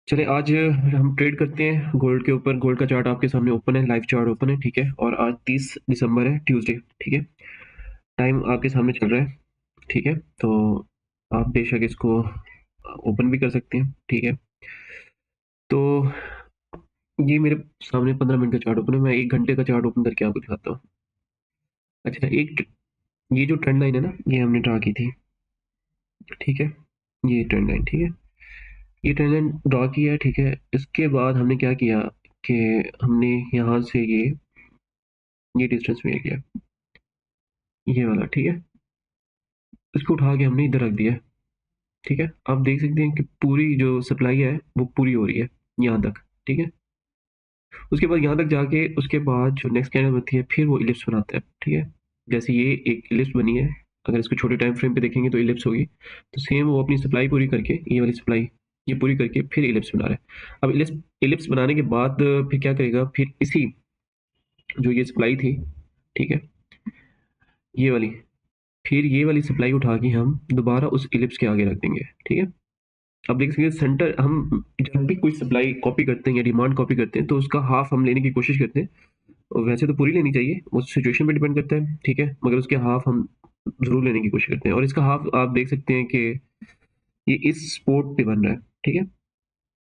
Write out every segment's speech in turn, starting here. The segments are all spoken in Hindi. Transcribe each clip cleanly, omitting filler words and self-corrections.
चलिए आज हम ट्रेड करते हैं गोल्ड के ऊपर। गोल्ड का चार्ट आपके सामने ओपन है, लाइव चार्ट ओपन है, ठीक है। और आज 30 दिसंबर है, ट्यूसडे, ठीक है। टाइम आपके सामने चल रहा है, ठीक है। तो आप बेशक इसको ओपन भी कर सकते हैं, ठीक है। तो ये मेरे सामने 15 मिनट का चार्ट ओपन है। मैं 1 घंटे का चार्ट ओपन करके आपको दिखाता हूँ। अच्छा, ये जो ट्रेंड लाइन है ना, ये हमने ड्रा की थी, ठीक है। ये ट्रेंड लाइन, ठीक है। ये ट्रेंड लाइन ड्रा किया है, ठीक है। इसके बाद हमने क्या किया कि हमने यहाँ से ये डिस्टेंस में किया, ये वाला, ठीक है। इसको उठा के हमने इधर रख दिया, ठीक है। आप देख सकते हैं कि पूरी जो सप्लाई है वो पूरी हो रही है यहाँ तक, ठीक है। उसके बाद यहाँ तक जाके उसके बाद जो नेक्स्ट कैंडल बनती है फिर वो इलिप्स बनाता है, ठीक है। जैसे ये एक इलिप्स बनी है, अगर इसको छोटे टाइम फ्रेम पे देखेंगे तो इलिप्स होगी। तो सेम वो अपनी सप्लाई पूरी करके, ये वाली सप्लाई ये पूरी करके फिर इलिप्स बना रहा है। अब इलिप्स इलिप्स बनाने के बाद फिर क्या करेगा, फिर इसी जो ये सप्लाई थी, ठीक है, ये वाली, फिर ये वाली सप्लाई उठा के हम दोबारा उस इलिप्स के आगे रख देंगे, ठीक है। अब देख सकते हैं सेंटर, हम जब भी कोई सप्लाई कॉपी करते हैं या डिमांड कॉपी करते हैं तो उसका हाफ हम लेने की कोशिश करते हैं। और वैसे तो पूरी लेनी चाहिए, वो सिचुएशन पे डिपेंड करता है, ठीक है। मगर उसके हाफ हम जरूर लेने की कोशिश करते हैं। और इसका हाफ आप देख सकते हैं कि ये इस स्पोर्ट पे बन रहा है, ठीक है।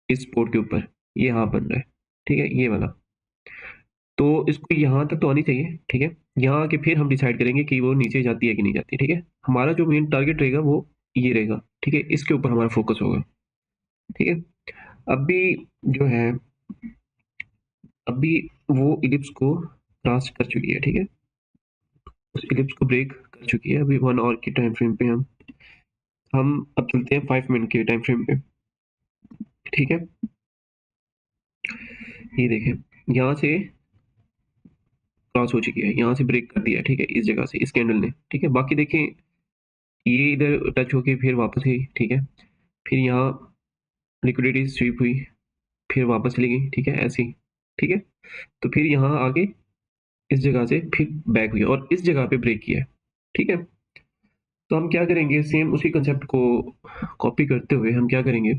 इस स्पोर्ट के ऊपर ये हाफ बन रहा है, ठीक है, ये वाला। तो इसको यहाँ तक तो आनी चाहिए, ठीक है। यहाँ आके फिर हम डिसाइड करेंगे कि वो नीचे जाती है कि नहीं जाती, ठीक है। हमारा जो मेन टारगेट रहेगा वो ये रहेगा, ठीक है। इसके ऊपर हमारा फोकस होगा, ठीक है। अभी जो है, अभी वो इलिप्स को क्रॉस कर चुकी है, ठीक है। उस इलिप्स को ब्रेक कर चुकी है। अभी 1 आवर की टाइम फ्रेम पे हम अब चलते हैं 5 मिनट के टाइम फ्रेम पे, ठीक है। ये देखें, यहाँ से क्रॉस हो चुकी है, यहाँ से ब्रेक कर दिया है, ठीक है, इस जगह से, इस कैंडल ने, ठीक है। बाकी देखें, ये इधर टच होके फिर वापस गई, ठीक है। फिर यहाँ लिक्विडिटी स्वीप हुई, फिर वापस चली गई, ठीक है, ऐसे ही, ठीक है। तो फिर यहाँ आगे इस जगह से फिर बैक हुई और इस जगह पे ब्रेक किया है, ठीक है। तो हम क्या करेंगे, सेम उसी कंसेप्ट को कॉपी करते हुए हम क्या करेंगे,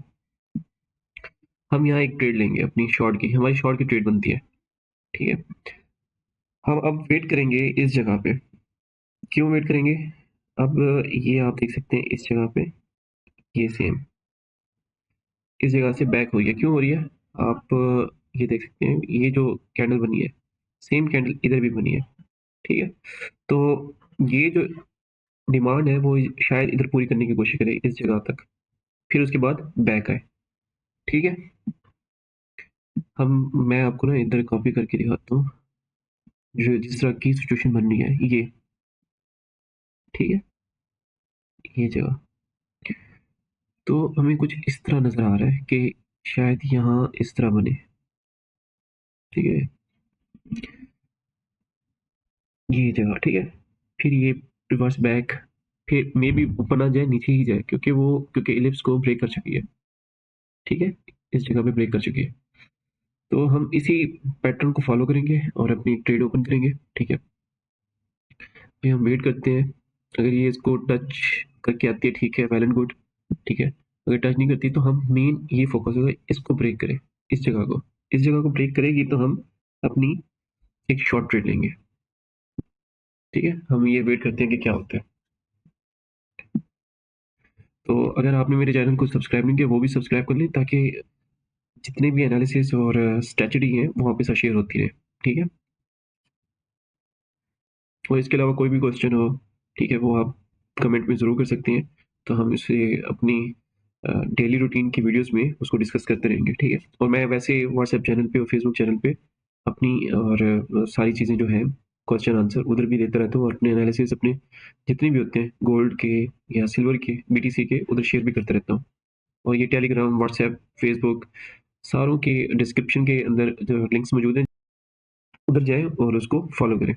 हम यहाँ एक ट्रेड लेंगे अपनी शॉर्ट की, हमारी शॉर्ट की ट्रेड बनती है, ठीक है। हम अब वेट करेंगे इस जगह पे। क्यों वेट करेंगे, अब ये आप देख सकते हैं इस जगह पे, ये सेम इस जगह से बैक हो रही है। क्यों हो रही है, आप ये देख सकते हैं, ये जो कैंडल बनी है सेम कैंडल इधर भी बनी है, ठीक है। तो ये जो डिमांड है वो शायद इधर पूरी करने की कोशिश करे इस जगह तक, फिर उसके बाद बैक आए, ठीक है। मैं आपको ना इधर कॉपी करके दिखाता हूँ, जो जिस तरह की सिचुएशन बन रही है ये, ठीक है, ये जगह। तो हमें कुछ इस तरह नजर आ रहा है कि शायद यहाँ इस तरह बने, ठीक है, ये जगह, ठीक है। फिर ये रिवर्स बैक, फिर मे भी ऊपर ना जाए, नीचे ही जाए, क्योंकि इलिप्स को ब्रेक कर चुकी है, ठीक है, इस जगह पे ब्रेक कर चुकी है। तो हम इसी पैटर्न को फॉलो करेंगे और अपनी ट्रेड ओपन करेंगे, ठीक है। फिर हम वेट करते हैं, अगर ये इसको टच करके आती है, ठीक है, वेल एंड गुड, ठीक है। अगर टच नहीं करती तो हम मेन ये फोकस होगा, इसको ब्रेक करें, इस जगह को ब्रेक करेगी तो हम अपनी एक शॉर्ट ट्रेड लेंगे, ठीक है। हम ये वेट करते हैं कि क्या होता है। तो अगर आपने मेरे चैनल को सब्सक्राइब नहीं किया वो भी सब्सक्राइब कर लें, ताकि जितने भी एनालिसिस और स्ट्रेटजी हैं वो आपके साथ शेयर होती रहे, ठीक है। और इसके अलावा कोई भी क्वेश्चन हो, ठीक है, वो आप कमेंट में ज़रूर कर सकते हैं। तो हम इसे अपनी डेली रूटीन की वीडियोस में उसको डिस्कस करते रहेंगे, ठीक है। और मैं वैसे व्हाट्सएप चैनल पे और फेसबुक चैनल पे अपनी और सारी चीज़ें जो हैं क्वेश्चन आंसर उधर भी देता रहता हूँ, और अपने एनालिसिस अपने जितने भी होते हैं गोल्ड के या सिल्वर के, बीटीसी के, उधर शेयर भी करता रहता हूँ। और ये टेलीग्राम, व्हाट्सएप, फेसबुक, सारों के डिस्क्रिप्शन के अंदर जो लिंक्स मौजूद हैं, उधर जाएं और उसको फॉलो करें।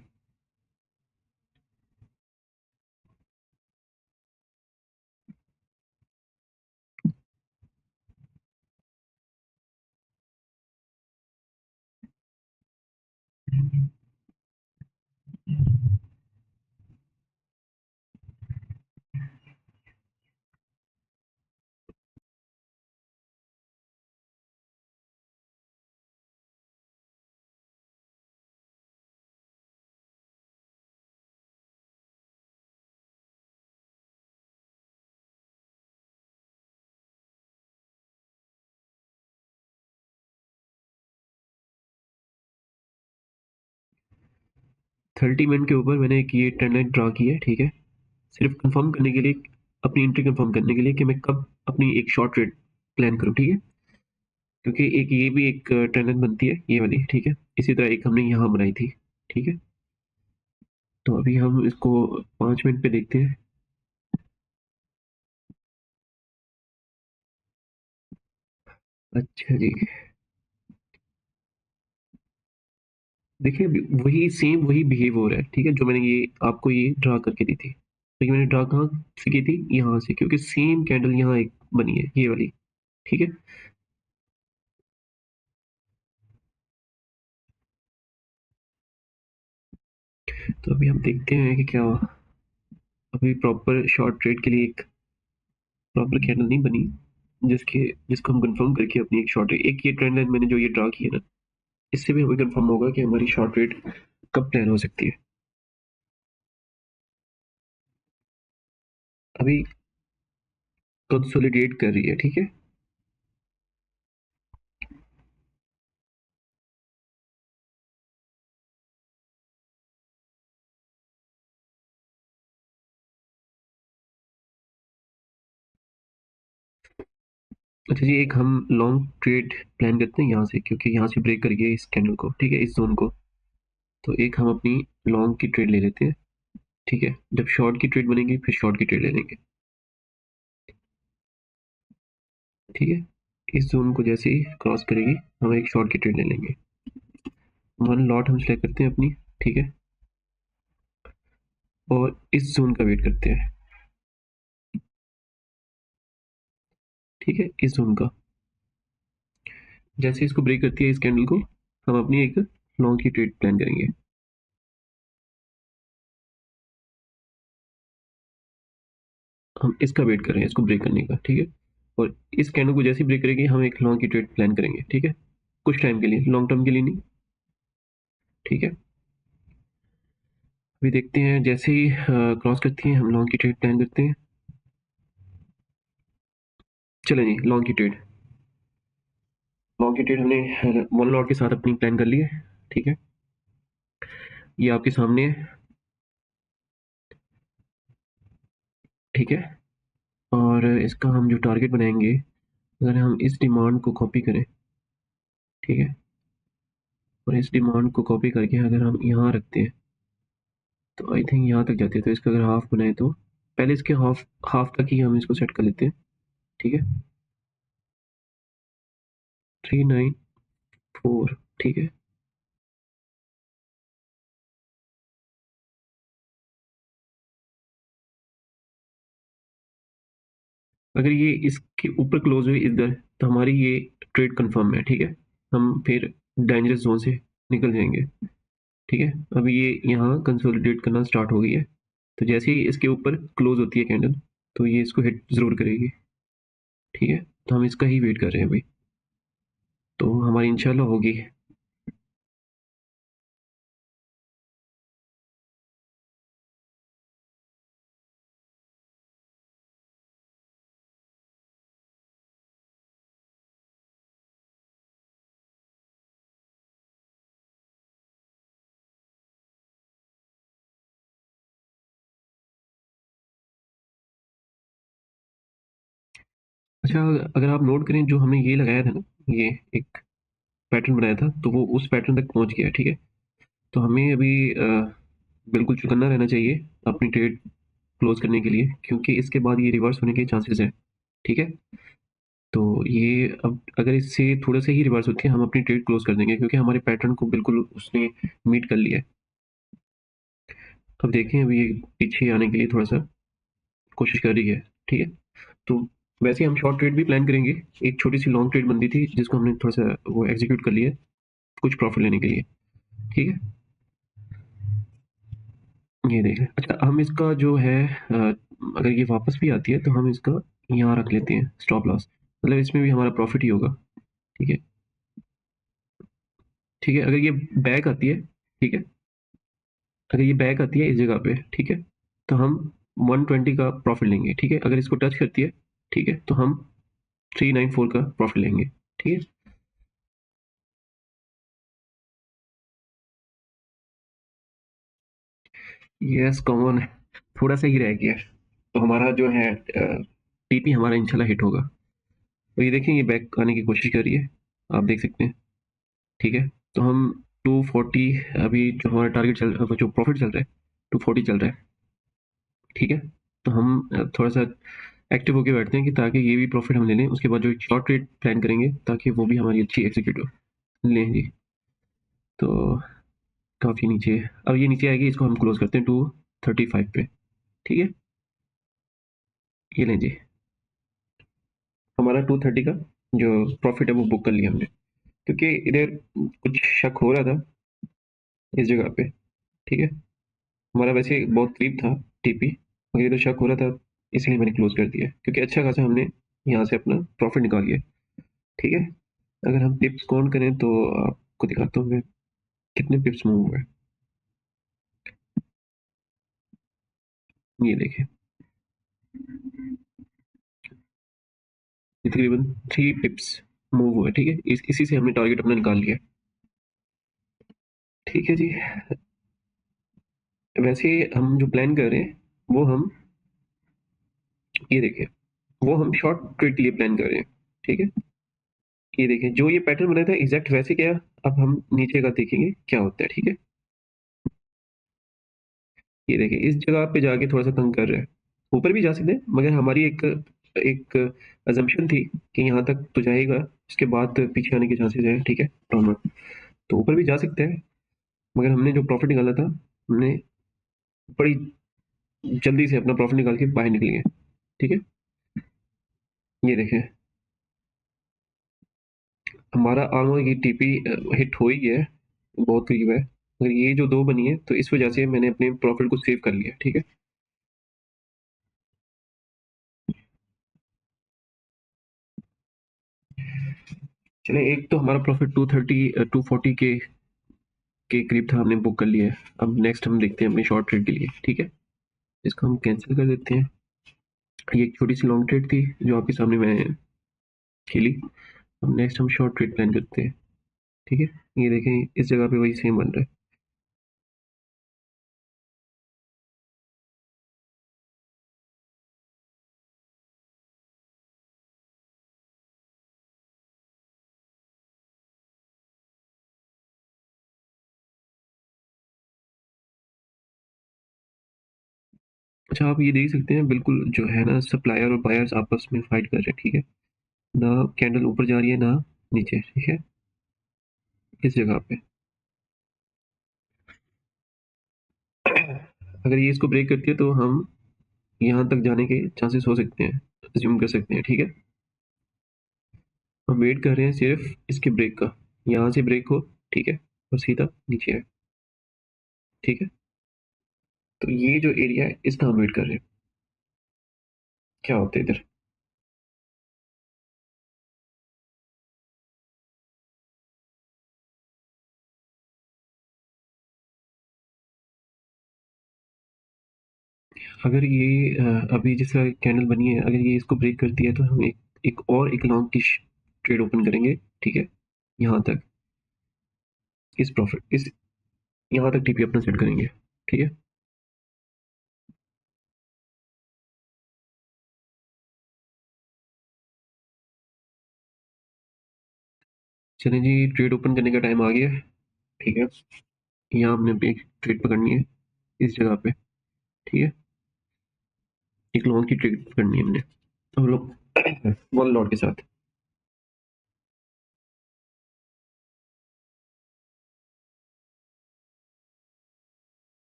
30 मिनट के ऊपर मैंने एक ये ट्रेंड लाइन ड्रा की है, ठीक है, सिर्फ कंफर्म करने के लिए, अपनी एंट्री कंफर्म करने के लिए कि मैं कब अपनी एक शॉर्ट ट्रेड प्लान करूँ, ठीक है, क्योंकि एक ये भी एक ट्रेंड लाइन बनती है ये वाली, ठीक है, इसी तरह एक हमने यहाँ बनाई थी, ठीक है। तो अभी हम इसको 5 मिनट पे देखते हैं। अच्छा जी, देखिए वही सेम वही बिहेव हो रहा है, ठीक है, जो मैंने ये आपको ये ड्रा करके दी थी, तो ये मैंने ड्रा कहाँ से की थी, यहाँ से, क्योंकि सेम कैंडल यहाँ एक बनी है ये वाली, ठीक है। तो अभी हम देखते हैं कि क्या अभी प्रॉपर शॉर्ट ट्रेड के लिए एक प्रॉपर कैंडल नहीं बनी, जिसके जिसको हम कंफर्म करके अपनी एक शॉर्ट, एक ये ट्रेंड लाइन मैंने जो ये ड्रा की है ना, इससे भी हमें कंफर्म होगा कि हमारी शॉर्ट ट्रेड कब प्लान हो सकती है। अभी कंसोलिडेट कर रही है, ठीक है। अच्छा जी, एक हम लॉन्ग ट्रेड प्लान करते हैं यहाँ से, क्योंकि यहाँ से ब्रेक करिए इस कैंडल को, ठीक है, इस जोन को। तो एक हम अपनी लॉन्ग की ट्रेड ले लेते हैं, ठीक है, जब शॉर्ट की ट्रेड बनेगी फिर शॉर्ट की ट्रेड ले लेंगे, ठीक है। इस जोन को जैसे ही क्रॉस करेगी हम एक शॉर्ट की ट्रेड ले लेंगे। वन लॉट हम सेलेक्ट करते हैं अपनी, ठीक है, और इस जोन का वेट करते हैं, ठीक है, इस जोन का जैसे इसको ब्रेक करती है इस कैंडल को, हम अपनी एक लॉन्ग की ट्रेड प्लान करेंगे। हम इसका वेट कर रहे हैं इसको ब्रेक करने का, ठीक है, और इस कैंडल को जैसे ब्रेक करेगी हम एक लॉन्ग की ट्रेड प्लान करेंगे, ठीक है, कुछ टाइम के लिए, लॉन्ग टर्म के लिए नहीं, ठीक है। अभी देखते हैं जैसे ही क्रॉस करती है हम लॉन्ग की ट्रेड प्लान करते हैं। चले जी, लॉन्ग की ट्रेड हमने वन लॉट के साथ अपनी प्लान कर ली है, ठीक है, ये आपके सामने है, ठीक है। और इसका हम जो टारगेट बनाएंगे, अगर हम इस डिमांड को कॉपी करें, ठीक है, और इस डिमांड को कॉपी करके अगर हम यहाँ रखते हैं, तो आई थिंक यहाँ तक जाती है, तो इसका अगर हाफ बनाए तो पहले इसके हाफ हाफ तक ही हम इसको सेट कर लेते हैं, ठीक है, 394, ठीक है। अगर ये इसके ऊपर क्लोज हुई इधर, तो हमारी ये ट्रेड कंफर्म है, ठीक है, हम फिर डेंजरस जोन से निकल जाएंगे, ठीक है। अभी ये यहाँ कंसोलिडेट करना स्टार्ट हो गई है, तो जैसे ही इसके ऊपर क्लोज होती है कैंडल, तो ये इसको हिट जरूर करेगी, ठीक है, तो हम इसका ही वेट कर रहे हैं अभी, तो हमारी इंशाल्लाह होगी। अच्छा, अगर आप नोट करें, जो हमने ये लगाया था ना, ये एक पैटर्न बनाया था, तो वो उस पैटर्न तक पहुंच गया, ठीक है। तो हमें अभी बिल्कुल चौकन्ना रहना चाहिए अपनी ट्रेड क्लोज करने के लिए, क्योंकि इसके बाद ये रिवर्स होने के चांसेस हैं, ठीक है। तो ये अब अगर इससे थोड़ा सा ही रिवर्स होती है हम अपनी ट्रेड क्लोज कर देंगे, क्योंकि हमारे पैटर्न को बिल्कुल उसने मीट कर लिया है। अब देखें, अभी ये पीछे आने के लिए थोड़ा सा कोशिश कर रही है, ठीक है। तो वैसे हम शॉर्ट ट्रेड भी प्लान करेंगे, एक छोटी सी लॉन्ग ट्रेड बनती थी जिसको हमने थोड़ा सा वो एग्जीक्यूट कर लिया है कुछ प्रॉफिट लेने के लिए, ठीक है। ये देख लें। अच्छा, हम इसका जो है अगर ये वापस भी आती है तो हम इसका यहाँ रख लेते हैं स्टॉप लॉस, मतलब इसमें भी हमारा प्रॉफिट ही होगा, ठीक है, ठीक है। अगर ये बैक आती है, ठीक है, अगर ये बैक आती है इस जगह पे, ठीक है, तो हम 120 का प्रॉफिट लेंगे, ठीक है। अगर इसको टच करती है, ठीक है, तो हम 394 का प्रॉफिट लेंगे, ठीक है। यस कॉमन है, थोड़ा सा ही रह गया है। तो हमारा जो है टीपी हमारा इंशाल्लाह हिट होगा। तो ये देखिए, ये बैक आने की कोशिश कर रही है, आप देख सकते हैं। ठीक है, तो हम 240, अभी जो हमारा टारगेट जो प्रॉफिट चल रहा है 240 चल रहा है। ठीक है, तो हम थोड़ा सा एक्टिव होके बैठते हैं कि ताकि ये भी प्रॉफिट हम ले लें, उसके बाद जो शॉर्ट ट्रेड प्लान करेंगे ताकि वो भी हमारी अच्छी एग्जीक्यूट हो लें जी। तो काफ़ी नीचे, अब ये नीचे आएगी, इसको हम क्लोज करते हैं 235 पे। ठीक है, ये लें जी, हमारा 230 का जो प्रॉफिट है वो बुक कर लिया हमने, क्योंकि इधर कुछ शक हो रहा था इस जगह पे। ठीक है, हमारा वैसे बहुत करीब था टीपी, मगर ये तो शक हो रहा था, इसलिए मैंने क्लोज कर दिया, क्योंकि अच्छा खासा हमने यहाँ से अपना प्रॉफिट निकाल लिया। ठीक है, अगर हम पिप्स काउंट करें तो आपको दिखाता हूँ मैं कितने पिप्स मूव हुए। ये देखें, ये तकरीबन 3 पिप्स मूव हुए। ठीक है, इसी से हमने टारगेट अपना निकाल लिया। ठीक है जी, वैसे हम जो प्लान कर रहे हैं वो हम, ये देखें, वो हम शॉर्ट ट्रेड के लिए प्लान कर रहे हैं। ठीक है, ये देखें, जो ये पैटर्न बना था एग्जैक्ट वैसे क्या, अब हम नीचे का देखेंगे क्या होता है। ठीक है, ये देखें, इस जगह पे जाके थोड़ा सा तंग कर रहा है, ऊपर भी जा सकते हैं, मगर हमारी एक एक अजम्पशन थी कि यहाँ तक तो जाएगा, इसके बाद पीछे आने के चांसेस है। ठीक है, डाउनवर्ड तो ऊपर भी जा सकते हैं, मगर हमने जो प्रॉफिट निकाला था, हमने बड़ी जल्दी से अपना प्रॉफिट निकाल के बाहर निकल गए। ठीक है, ये देखें, हमारा ऑलमोस्ट ये टीपी हिट हो ही गया है, बहुत करीब है, मगर ये जो दो बनी है तो इस वजह से मैंने अपने प्रॉफिट को सेव कर लिया। ठीक है, चलिए, एक तो हमारा प्रॉफिट 240 के करीब था, हमने बुक कर लिया है। अब नेक्स्ट हम देखते हैं अपने शॉर्ट ट्रेड के लिए। ठीक है, इसको हम कैंसिल कर देते हैं। ये एक छोटी सी लॉन्ग ट्रेड थी जो आपके सामने मैंने खेली। अब नेक्स्ट हम शॉर्ट ट्रेड प्लान करते हैं। ठीक है, ये देखें, इस जगह पे वही सेम बन रहा है। अच्छा, आप ये देख सकते हैं, बिल्कुल जो है ना, सप्लायर और बायर्स आपस में फाइट कर रहे हैं। ठीक है, ना कैंडल ऊपर जा रही है ना नीचे। ठीक है, इस जगह पे अगर ये इसको ब्रेक करती है तो हम यहाँ तक जाने के चांसेस हो सकते हैं, अज्यूम कर सकते हैं। ठीक है, हम वेट कर रहे हैं सिर्फ इसके ब्रेक का, यहाँ से ब्रेक हो। ठीक है, और सीधा नीचे है। ठीक है, तो ये जो एरिया है इसका हम वेट कर रहे हैं क्या होता है इधर। अगर ये अभी जैसा कैंडल बनी है, अगर ये इसको ब्रेक करती है तो हम एक लॉन्ग की ट्रेड ओपन करेंगे। ठीक है, यहाँ तक, इस प्रॉफिट इस यहाँ तक टीपी अपना सेट करेंगे। ठीक है, चलें जी, ट्रेड ओपन करने का टाइम आ गया है। ठीक है, यहाँ हमने एक ट्रेड पकड़नी है इस जगह पे। ठीक है, एक लॉन्ग की ट्रेड पकड़नी है हमने, हम लोग वन लॉट के साथ।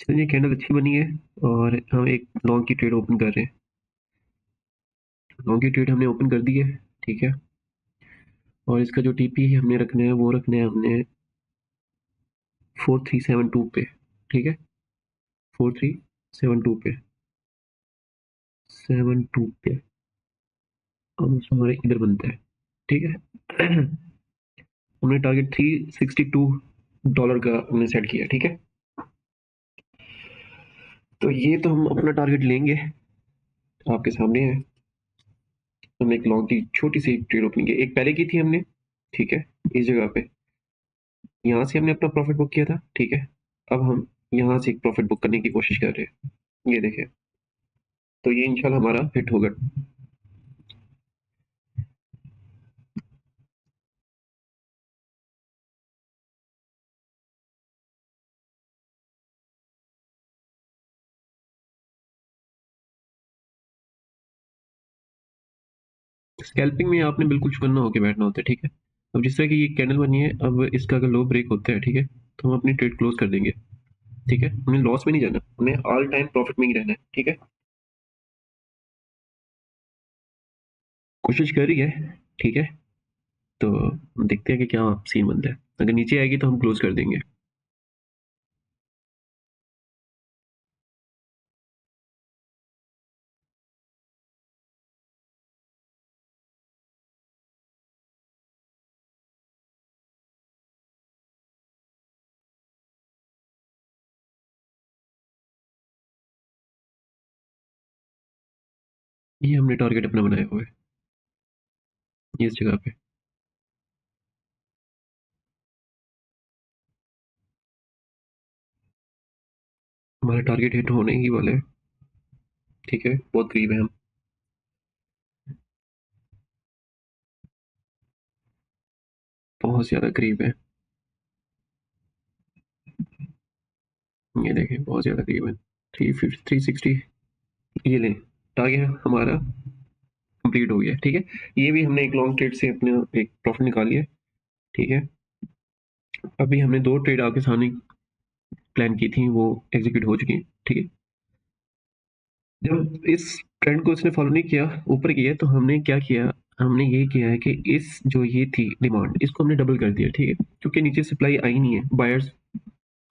चलिए, कैंडल अच्छी बनी है और हम एक लॉन्ग की ट्रेड ओपन कर रहे हैं। लॉन्ग की ट्रेड हमने ओपन कर दी है। ठीक है, और इसका जो टीपी हमने रखना है वो रखना है हमने 4372 पे। ठीक है, 4372 पे, 72 पे, और हमारे इधर बनता है। ठीक है, हमने टारगेट $362 का हमने सेट किया। ठीक है, तो ये तो हम अपना टारगेट लेंगे, आपके सामने है। हमने एक लॉन्ग की छोटी सी ट्रेड ओपनिंग की, एक पहले की थी हमने। ठीक है, इस जगह पे यहाँ से हमने अपना प्रॉफिट बुक किया था, ठीक है। अब हम यहाँ से प्रॉफिट बुक करने की कोशिश कर रहे हैं, ये देखिए। तो ये इंशाल्लाह हमारा हिट होगा। स्कैल्पिंग में आपने बिल्कुल चुकन्ना होकर बैठना होता है, ठीक है। अब जिस तरह की ये कैंडल बनी है, अब इसका अगर लो ब्रेक होता है, ठीक है, तो हम अपनी ट्रेड क्लोज कर देंगे, ठीक है। हमें लॉस में नहीं जाना, हमें ऑल टाइम प्रॉफिट में ही रहना है, ठीक है। कोशिश कर रही है, ठीक है। तो देखते हैं कि क्या सीन बनता है। अगर नीचे आएगी तो हम क्लोज कर देंगे। ये हमने टारगेट अपना बनाया हुआ है, ये इस जगह पे। हमारा टारगेट हिट होने ही वाला है, ठीक है, बहुत करीब है हम। बहुत ज्यादा करीब है, ये देखें, बहुत ज्यादा करीब है। 350 360, ये लें। टारगेट हमारा कंप्लीट हो गया, ठीक है। ये भी हमने एक लॉन्ग ट्रेड से अपने एक प्रॉफिट निकाल लिया, ठीक है। अभी हमने 2 ट्रेड आपके सामने प्लान की थी, वो एग्जीक्यूट हो चुकी है, ठीक है। जब इस ट्रेंड को इसने फॉलो नहीं किया, ऊपर किया, तो हमने क्या किया, हमने ये किया है कि इस जो ये थी डिमांड, इसको हमने डबल कर दिया, ठीक है। क्योंकि नीचे सप्लाई आई नहीं है, बायर्स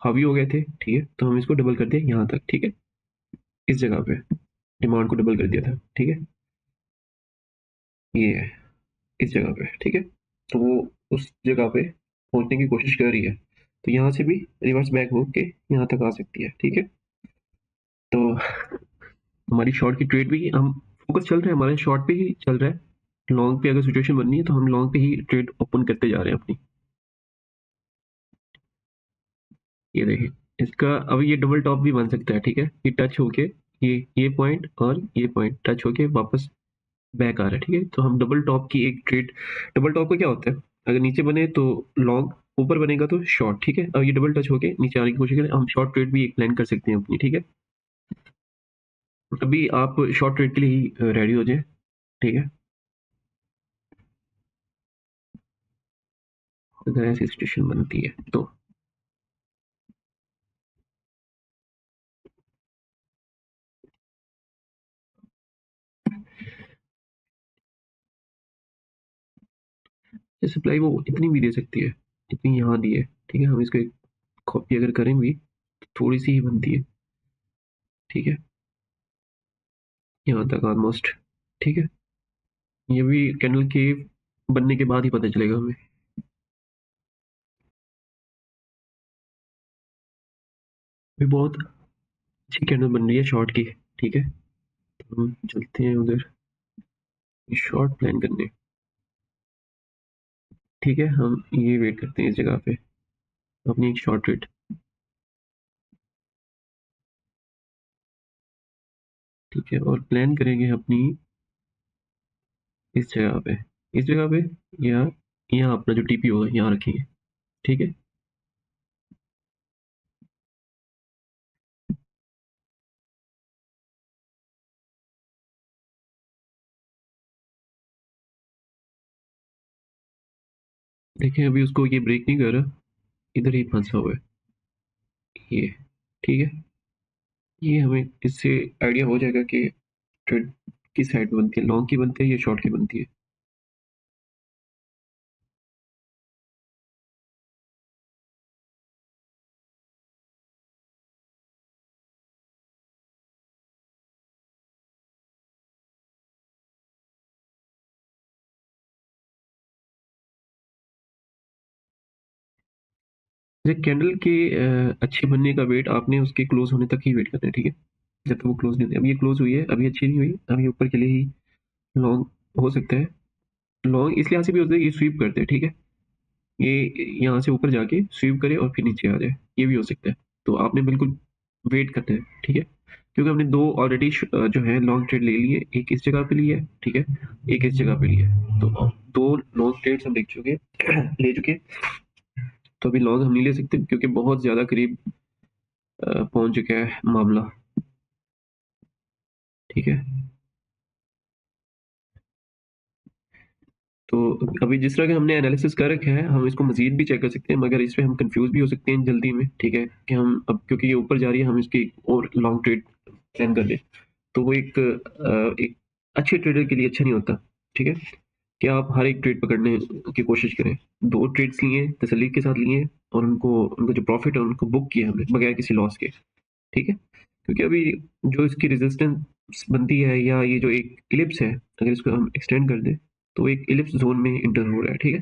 हावी हो गए थे, ठीक है। तो हम इसको डबल कर दिया यहाँ तक, ठीक है। इस जगह पे डिमांड को डबल कर दिया था, ठीक है। ये है इस जगह पे, ठीक है। तो वो उस जगह पे पहुंचने की कोशिश कर रही है, तो यहाँ से भी रिवर्स बैक होके यहाँ तक आ सकती है, ठीक है। तो हमारी शॉर्ट की ट्रेड भी हम फोकस चल रहा है, हमारे शॉर्ट पे ही चल रहा है। लॉन्ग पे अगर सिचुएशन बननी है तो हम लॉन्ग पे ही ट्रेड ओपन करते जा रहे हैं अपनी। ये देखिए, इसका अब ये डबल टॉप भी बन सकता है, ठीक है। ये टच होके ये पॉइंट और ये पॉइंट टच होके वापस बैक आ रहा है, ठीक है। तो हम डबल टॉप की एक ट्रेड, डबल टॉप का क्या होता है, अगर नीचे बने तो लॉन्ग, ऊपर बनेगा तो शॉर्ट, ठीक है। अब ये डबल टच होके नीचे आने की कोशिश करें, हम शॉर्ट ट्रेड भी एक प्लान कर सकते हैं अपनी, ठीक है। अभी आप शॉर्ट ट्रेड के लिए ही रेडी हो जाए, ठीक है। अगर ऐसी सिचुएशन बनती है तो ये सप्लाई वो इतनी भी दे सकती है, जितनी यहाँ दी है, ठीक है। हम इसको एक कॉपी अगर करें भी तो थोड़ी सी ही बनती है, ठीक है, यहाँ तक ऑलमोस्ट, ठीक है। ये भी कैंडल के बनने के बाद ही पता चलेगा हमें। अभी बहुत अच्छी कैंडल बन रही है शॉर्ट की, ठीक है। तो हम चलते हैं उधर शॉर्ट प्लान करने, ठीक है। हम ये वेट करते हैं इस जगह पे अपनी एक शॉर्ट रेट, ठीक है। और प्लान करेंगे अपनी इस जगह पे या यहाँ अपना जो टीपी होगा यहाँ रखेंगे, ठीक है। देखें, अभी उसको ये ब्रेक नहीं कर रहा, इधर ही फंसा हुआ है ये, ठीक है। ये हमें इससे आइडिया हो जाएगा कि ट्रेड किस साइड में बनती है, लॉन्ग की बनती है या शॉर्ट की बनती है। जैसे कैंडल के अच्छे बनने का वेट आपने उसके क्लोज होने तक ही वेट करना है, ठीक है। जब तक वो क्लोज नहीं होती, अब ये क्लोज हुई है, अभी अच्छी नहीं हुई, अभी ऊपर के लिए ही लॉन्ग हो सकता है। लॉन्ग इस लिहाज से भी होता है, ये स्वीप करते हैं, ठीक है। ये यहाँ से ऊपर जाके स्वीप करे और फिर नीचे आ जाए, ये भी हो सकता है। तो आपने बिल्कुल वेट करना है, ठीक है? क्योंकि हमने 2 ऑलरेडी जो है लॉन्ग ट्रेड ले लिए, एक इस जगह पे लिया है, ठीक है? एक इस जगह पे लिया है। तो 2 लॉन्ग ट्रेड्स हम देख चुके ले चुके। तो अभी लॉन्ग हम नहीं ले सकते क्योंकि बहुत ज़्यादा करीब पहुँच चुका है मामला, ठीक है? तो अभी जिस तरह का हमने एनालिसिस कर रखा है, हम इसको मज़ीद भी चेक कर सकते हैं, मगर इसमें हम कन्फ्यूज़ भी हो सकते हैं जल्दी में, ठीक है? कि हम अब क्योंकि ये ऊपर जा रही है, हम इसकी और लॉन्ग ट्रेड प्लान कर लें, तो वो एक अच्छे ट्रेडर के लिए अच्छा नहीं होता, ठीक है? कि आप हर एक ट्रेड पकड़ने की कोशिश करें। 2 ट्रेड्स लिए, तसल्ली के साथ लिए और उनको जो प्रॉफ़िट है, उनको बुक किया हमने बगैर किसी लॉस के, ठीक है? क्योंकि अभी जो इसकी रेजिस्टेंस बनती है या ये जो एक इलिप्स है, अगर इसको हम एक्सटेंड कर दें, तो एक इलिप्स ज़ोन में एंटर हो रहा है, ठीक है?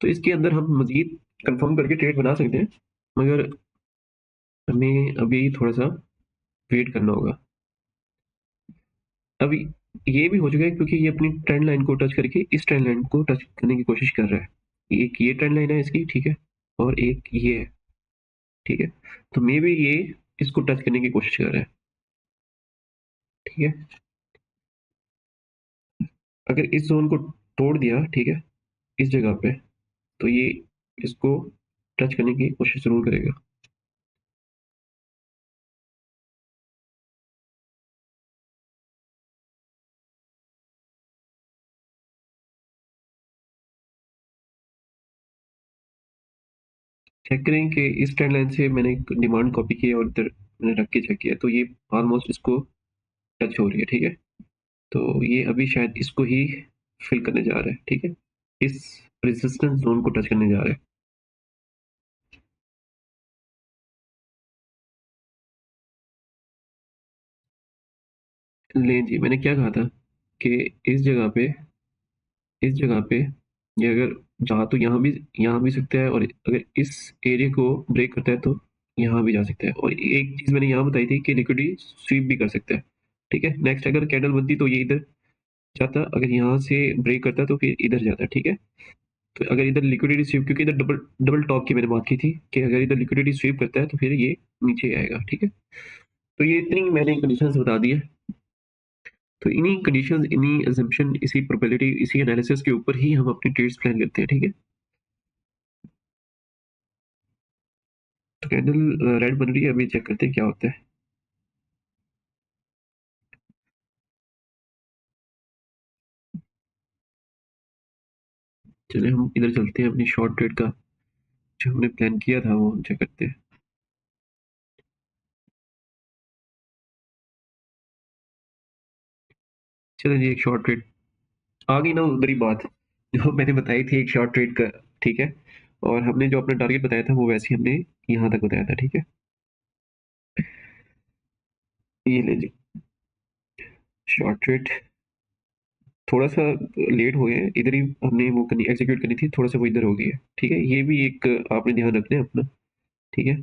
तो इसके अंदर हम मज़ीद कंफर्म करके ट्रेड बना सकते हैं, मगर हमें अभी थोड़ा-सा वेट करना होगा। अभी ये भी हो चुका है क्योंकि ये अपनी ट्रेंड लाइन को टच करके इस ट्रेंड लाइन को टच करने की कोशिश कर रहा है। एक ये ट्रेंड लाइन है इसकी, ठीक है? और एक ये है, ठीक है? तो मे बी ये इसको टच करने की कोशिश कर रहा है, ठीक है? अगर इस ज़ोन को तोड़ दिया, ठीक है? इस जगह पे, तो ये इसको टच करने की कोशिश ज़रूर करेगा। चेक करें कि इस ट्रेंड लाइन से मैंने एक डिमांड कॉपी की है और इधर मैंने रख के चेक किया, तो ये ऑलमोस्ट इसको टच हो रही है, ठीक है? तो ये अभी शायद इसको ही फिल करने जा रहा है, ठीक है? इस रेजिस्टेंस ज़ोन को टच करने जा रहा है। लें जी, मैंने क्या कहा था कि इस जगह पे ये अगर चाहा तो यहाँ भी सकता है और अगर इस एरिया को ब्रेक करता है तो यहाँ भी जा सकता है। और एक चीज़ मैंने यहाँ बताई थी कि लिक्विडिटी स्वीप भी कर सकता है, ठीक है? नेक्स्ट अगर कैंडल बनती तो ये इधर जाता, अगर यहाँ से ब्रेक करता तो फिर इधर जाता, ठीक है? तो अगर इधर लिक्विडिटी स्वीप, क्योंकि इधर डबल डबल टॉप की मैंने बात की थी कि अगर इधर लिक्विडिटी स्वीप करता है तो फिर ये नीचे आएगा, ठीक है? तो ये इतनी मैंने कंडीशंस बता दी है। तो इन्हीं कंडीशंस, इन्हीं असम्पशन, इसी प्रोबेबिलिटी, इसी एनालिसिस के ऊपर ही हम अपनी ट्रेड्स प्लान करते हैं, ठीक है? तो कैंडल रेड बन रही है, अभी चेक करते हैं क्या होता है। चलिए हम इधर चलते हैं, अपनी शॉर्ट ट्रेड का जो हमने प्लान किया था वो चेक करते हैं। चलिए जी, एक शॉर्ट ट्रेड आ गई ना उधर ही बात जो मैंने बताई थी, एक शॉर्ट ट्रेड का, ठीक है? और हमने जो अपना टारगेट बताया था वो वैसे ही हमने यहाँ तक बताया था, ठीक है? ये ले जी, शॉर्ट ट्रेड थोड़ा सा लेट हो गया है, इधर ही हमने वो करनी एग्जीक्यूट करनी थी, थोड़ा सा वो इधर हो गई है, ठीक है? ये भी एक आपने ध्यान रखना है अपना, ठीक है?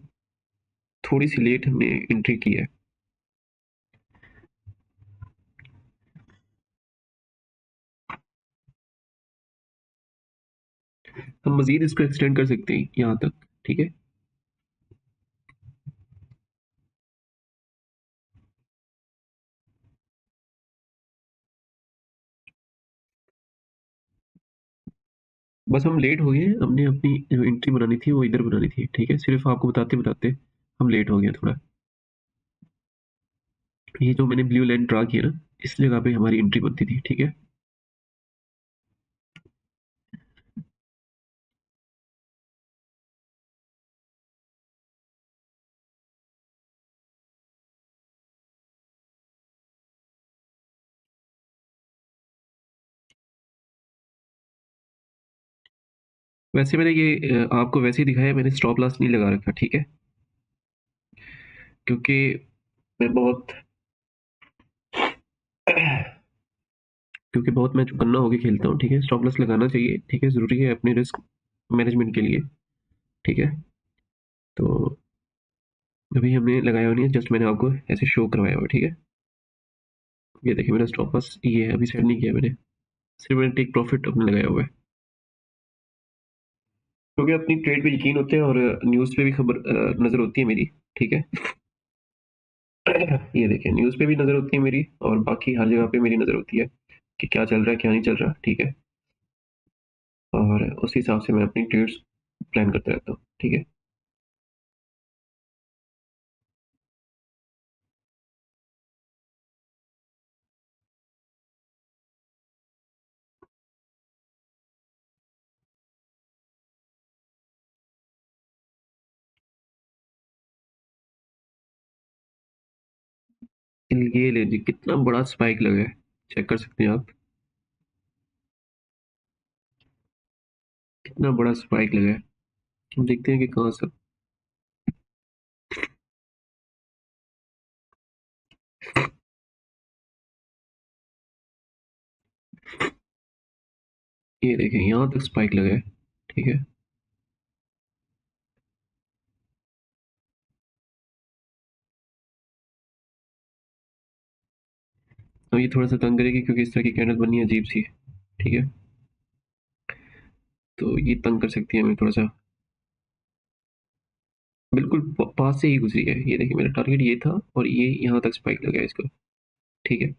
थोड़ी सी लेट हमने एंट्री की है। हम मजीद इसको एक्सटेंड कर सकते हैं यहाँ तक, ठीक है? बस हम लेट हो गए हैं, हमने अपनी जो एंट्री बनानी थी वो इधर बनानी थी, ठीक है? सिर्फ आपको बताते बताते हम लेट हो गए थोड़ा। ये जो मैंने ब्लू लाइन ड्रा किया ना, इस जगह पे हमारी एंट्री बनती थी, ठीक है? वैसे मैंने ये आपको वैसे ही दिखाया, मैंने स्टॉप लॉस नहीं लगा रखा, ठीक है? क्योंकि मैं बहुत क्योंकि बहुत मैं चौकन्ना होके खेलता हूँ, ठीक है? स्टॉप लॉस लगाना चाहिए, ठीक है? ज़रूरी है अपने रिस्क मैनेजमेंट के लिए, ठीक है? तो अभी हमने लगाया हुआ नहीं है, जस्ट मैंने आपको ऐसे शो करवाया हुआ है, ठीक है? ये देखिए मेरा स्टॉप लॉस ये है, अभी सेट नहीं किया मैंने, सिर्फ मैंने टेक प्रॉफिट अपने लगाया हुआ है। क्योंकि अपनी ट्रेड पे यकीन होते हैं और न्यूज़ पे भी खबर नज़र होती है मेरी, ठीक है? ये देखिए न्यूज़ पे भी नज़र होती है मेरी और बाकी हर जगह पे मेरी नज़र होती है कि क्या चल रहा है, क्या नहीं चल रहा, ठीक है? और उस हिसाब से मैं अपनी ट्रेड्स प्लान करता रहता हूँ, ठीक है? ये ले लीजिए कितना बड़ा स्पाइक लगा है, चेक कर सकते हैं आप, कितना बड़ा स्पाइक लगा है। हम देखते हैं कि कहाँ से ये देखें यहाँ तक स्पाइक लगा है, ठीक है? अब ये थोड़ा-सा तंग करेगी क्योंकि इस तरह की कैंडल बनी है अजीब-सी, ठीक है? तो ये तंग कर सकती है हमें थोड़ा-सा। बिल्कुल पास से ही गुजरी है। ये देखिए मेरा टारगेट ये था और ये यहाँ तक स्पाइक लगा है इसका, ठीक है?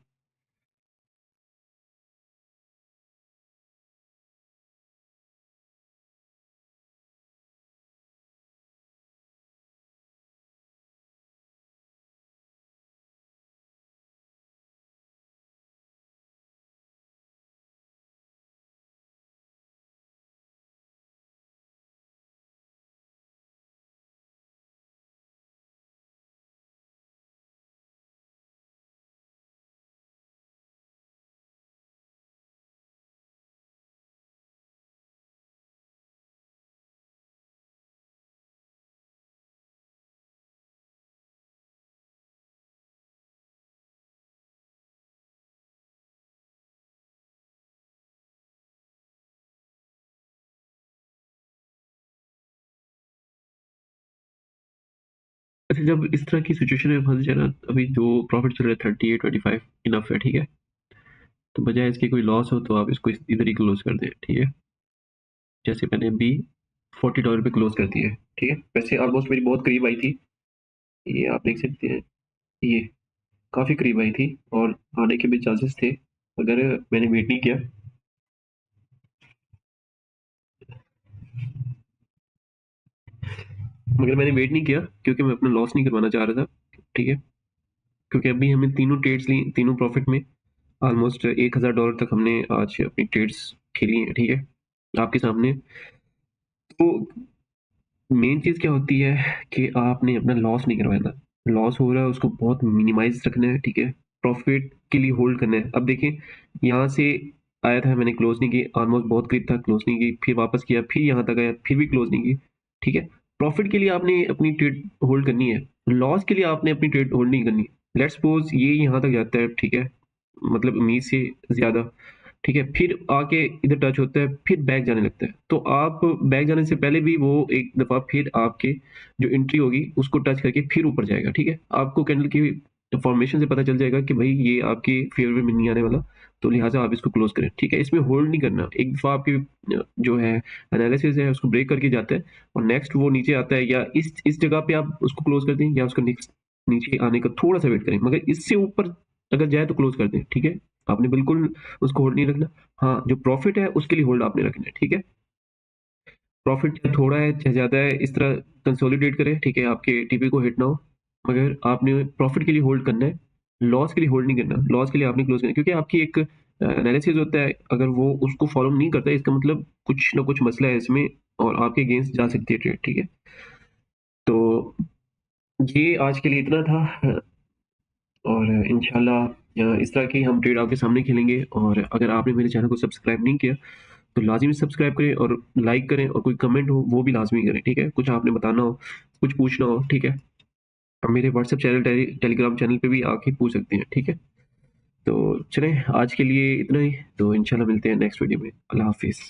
अच्छा जब इस तरह की सिचुएशन में फँस जाए ना, अभी जो प्रॉफिट चल रहा है 38, 25 इनफ है, ठीक है? तो बजाय इसके कोई लॉस हो तो आप इसको इधर ही क्लोज़ कर दें, ठीक है? जैसे मैंने अभी $40 पे क्लोज़ कर दिया है, ठीक है? वैसे ऑलमोस्ट मेरी बहुत करीब आई थी। ये आप देख सकते हैं, ये काफ़ी करीब आई थी और आने के भी चांसेस थे, अगर मैंने वेट नहीं किया। मगर मैंने वेट नहीं किया क्योंकि मैं अपना लॉस नहीं करवाना चाह रहा था, ठीक है? क्योंकि अभी हमने तीनों ट्रेड्स ली, तीनों प्रॉफिट में ऑलमोस्ट $1000 तक हमने आज अपनी ट्रेड्स खेली हैं, ठीक है? आपके सामने। तो मेन चीज़ क्या होती है कि आपने अपना लॉस नहीं करवाना। लॉस हो रहा है उसको बहुत मिनिमाइज़ रखना है, ठीक है? प्रॉफिट के लिए होल्ड करना है। अब देखिए यहाँ से आया था मैंने क्लोज़ नहीं की, ऑलमोस्ट बहुत करीब था, क्लोज़ नहीं की, फिर वापस किया, फिर यहाँ तक आया, फिर भी क्लोज़ नहीं की, ठीक है? प्रॉफिट के लिए आपने अपनी ट्रेड होल्ड करनी है, लॉस के लिए आपने अपनी ट्रेड होल्ड नहीं करनी। लेट्स सपोज़ ये यहाँ तक जाता है, ठीक है? मतलब उम्मीद से ज़्यादा, ठीक है? फिर आके इधर टच होता है, फिर बैक जाने लगता है। तो आप बैक जाने से पहले भी वो एक दफ़ा फिर आपके जो एंट्री होगी उसको टच करके फिर ऊपर जाएगा, ठीक है? आपको कैंडल की फॉर्मेशन से पता चल जाएगा कि भई ये आपके फ़ेवर में नहीं आने वाला, तो लिहाज़ा आप इसको क्लोज़ करें, ठीक है? इसमें होल्ड नहीं करना। एक दफ़ा आपकी जो है एनालिसिस है उसको ब्रेक करके जाता है और नेक्स्ट वो नीचे आता है या इस जगह पे आप उसको क्लोज़ कर दें या उसका नेक्स्ट नीचे आने का थोड़ा-सा वेट करें, मगर इससे ऊपर अगर जाए तो क्लोज़ कर दें, ठीक है? आपने बिल्कुल उसको होल्ड नहीं रखना। हाँ, जो प्रॉफ़िट है उसके लिए होल्ड आपने रखना है, ठीक है? प्रॉफ़िट चाहे थोड़ा है, चाहे ज़्यादा है, इस तरह कंसोलिडेट करें, ठीक है? आपके टीपी को हिट ना हो, मगर आपने प्रॉफ़िट के लिए होल्ड करना है, लॉस के लिए होल्ड नहीं करना। लॉस के लिए आपने क्लोज़ करना है क्योंकि आपकी एक एनालिसिस होता है, अगर वो उसको फ़ॉलो नहीं करता है, इसका मतलब कुछ ना कुछ मसला है इसमें और आपके अगेंस्ट जा सकती है ट्रेड, ठीक है? तो ये आज के लिए इतना था और इंशाल्लाह इस तरह की हम ट्रेड आपके सामने खेलेंगे और अगर आपने मेरे चैनल को सब्सक्राइब नहीं किया तो लाज़मी सब्सक्राइब करें और लाइक करें और कोई कमेंट हो वो भी लाज़मी करें, ठीक है? कुछ आपने बताना हो, कुछ पूछना हो, ठीक है? आप मेरे व्हाट्सएप चैनल टेलीग्राम चैनल पे भी आके पूछ सकते हैं, ठीक है? तो चलें आज के लिए इतना ही, तो इंशाल्लाह मिलते हैं नेक्स्ट वीडियो में। अल्लाह हाफ़िज़।